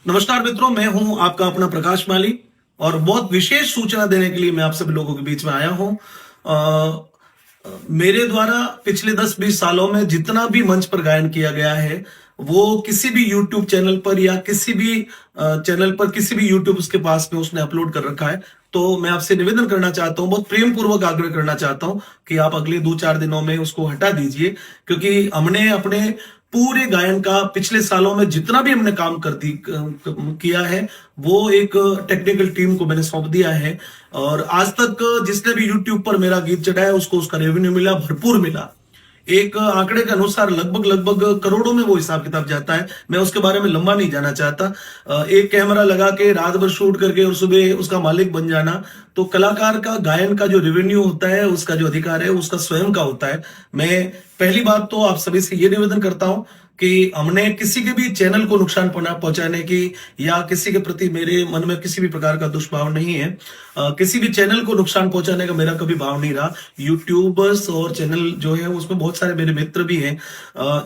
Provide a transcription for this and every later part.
नमस्कार मित्रों, मैं हूं आपका अपना प्रकाश माली और बहुत विशेष सूचना देने के लिए मैं आप सभी लोगों के बीच में आया हूं। मेरे द्वारा पिछले 10-20 सालों में जितना भी मंच पर गायन किया गया है, वो किसी भी यूट्यूब चैनल पर या किसी भी चैनल पर किसी भी यूट्यूब उसके पास में उसने अपलोड कर रखा है। तो मैं आपसे निवेदन करना चाहता हूं, बहुत प्रेम पूर्वक आग्रह करना चाहता हूं कि आप अगले 2-4 दिनों में उसको हटा दीजिए, क्योंकि हमने अपने पूरे गायन का पिछले सालों में जितना भी हमने काम किया है, वो एक टेक्निकल टीम को मैंने सौंप दिया है। और आज तक जिसने भी यूट्यूब पर मेरा गीत चढ़ाया उसको उसका रेवेन्यू मिला, भरपूर मिला। एक आंकड़े के अनुसार लगभग करोड़ों में वो हिसाब किताब जाता है। मैं उसके बारे में लंबा नहीं जाना चाहता। एक कैमरा लगा के रात भर शूट करके और सुबह उसका मालिक बन जाना, तो कलाकार का गायन का जो रेवेन्यू होता है, उसका जो अधिकार है, उसका स्वयं का होता है। मैं पहली बात तो आप सभी से ये निवेदन करता हूं कि हमने किसी के भी चैनल को नुकसान पहुंचाने की या किसी के प्रति मेरे मन में किसी भी प्रकार का दुष्भाव नहीं है। किसी भी चैनल को नुकसान पहुंचाने का मेरा कभी भाव नहीं रहा। यूट्यूबर्स और चैनल जो है उसमें बहुत सारे मेरे मित्र भी हैं।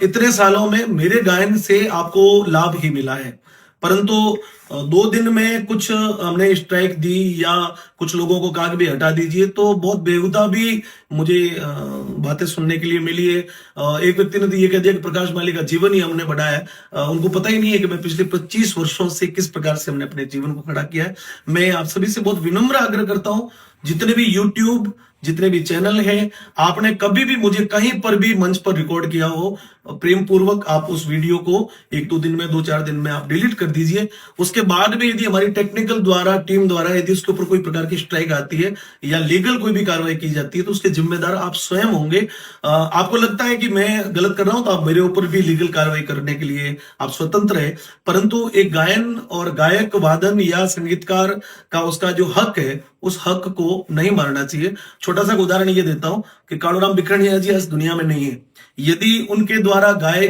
इतने सालों में मेरे गायन से आपको लाभ ही मिला है, परंतु 2 दिन में कुछ हमने स्ट्राइक दी या कुछ लोगों को कहा कि भी हटा दीजिए, तो बहुत बेहुदा भी मुझे बातें सुनने के लिए मिली है। एक व्यक्ति ने तो ये कह दिया कि प्रकाश माली का जीवन ही हमने बढ़ाया है। उनको पता ही नहीं है कि मैं पिछले 25 वर्षों से किस प्रकार से हमने अपने जीवन को खड़ा किया है। मैं आप सभी से बहुत विनम्र आग्रह करता हूं, जितने भी यूट्यूब जितने भी चैनल हैं, आपने कभी भी मुझे कहीं पर भी मंच पर रिकॉर्ड किया हो, प्रेम पूर्वक आप उस वीडियो को 1-2 दिन में 2-4 दिन में आप डिलीट कर दीजिए। उसके बाद में यदि हमारी टेक्निकल द्वारा टीम द्वारा यदि उसके ऊपर कोई प्रकार की स्ट्राइक आती है या लीगल कोई भी कार्रवाई की जाती है, तो उसके जिम्मेदार आप स्वयं होंगे। आपको लगता है कि मैं गलत कर रहा हूं, तो आप मेरे ऊपर भी लीगल कार्रवाई करने के लिए आप स्वतंत्र है, परंतु एक गायन और गायक वादन या संगीतकार का उसका जो हक है, उस हक को नहीं मारना चाहिए। छोटा सा उदाहरण ये देता हूं कि कालूराम बिखरनिया जी आज दुनिया में नहीं है। यदि उनके द्वारा गए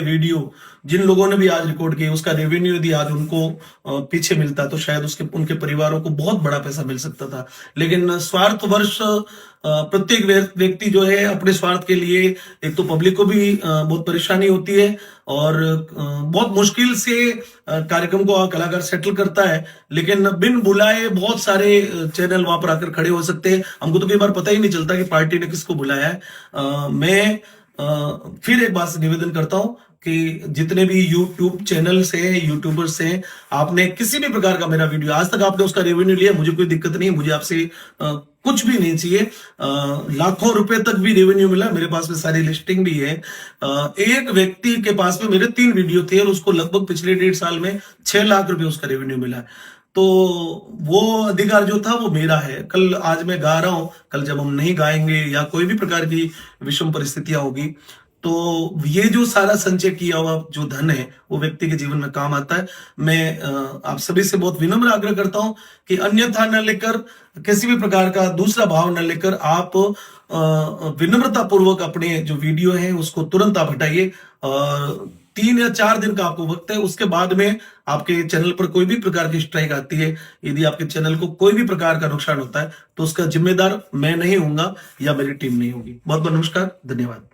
वीडियो जिन लोगों ने भी आज रिकॉर्ड किए, उसका रेवेन्यू यदि आज उनको पीछे मिलता, तो शायद उनके परिवारों को बहुत बड़ा पैसा मिल सकता था। लेकिन स्वार्थवश प्रत्येक व्यक्ति जो है अपने स्वार्थ के लिए, एक तो पब्लिक को भी बहुत परेशानी होती है और बहुत मुश्किल से कार्यक्रम को कलाकार सेटल करता है, लेकिन बिन बुलाए बहुत सारे चैनल वहां पर आकर खड़े हो सकते हैं। हमको तो कई बार पता ही नहीं चलता कि पार्टी ने किसको बुलाया है। मैं फिर एक बात से निवेदन करता हूं कि जितने भी यूट्यूब चैनल से यूट्यूबर्स हैं, आपने किसी भी प्रकार का मेरा वीडियो आज तक आपने उसका रेवेन्यू लिया, मुझे कोई दिक्कत नहीं है, मुझे आपसे कुछ भी नहीं चाहिए। लाखों रुपए तक भी रेवेन्यू मिला, मेरे पास में सारी लिस्टिंग भी है। एक व्यक्ति के पास में मेरे 3 वीडियो थे और उसको लगभग पिछले 1.5 साल में 6 लाख रुपए उसका रेवेन्यू मिला। तो वो अधिकार जो था वो मेरा है। कल आज मैं गा रहा हूं, कल जब हम नहीं गाएंगे या कोई भी प्रकार की विषम परिस्थितियां होगी, तो ये जो सारा संचय किया हुआ जो धन है वो व्यक्ति के जीवन में काम आता है। मैं आप सभी से बहुत विनम्र आग्रह करता हूं कि अन्यथा न लेकर, किसी भी प्रकार का दूसरा भाव न लेकर आप विनम्रता पूर्वक अपने जो वीडियो है उसको तुरंत आप हटाइए। 3 या 4 दिन का आपको वक्त है, उसके बाद में आपके चैनल पर कोई भी प्रकार की स्ट्राइक आती है, यदि आपके चैनल को कोई भी प्रकार का नुकसान होता है, तो उसका जिम्मेदार मैं नहीं होऊंगा या मेरी टीम नहीं होगी। बहुत बहुत नमस्कार, धन्यवाद।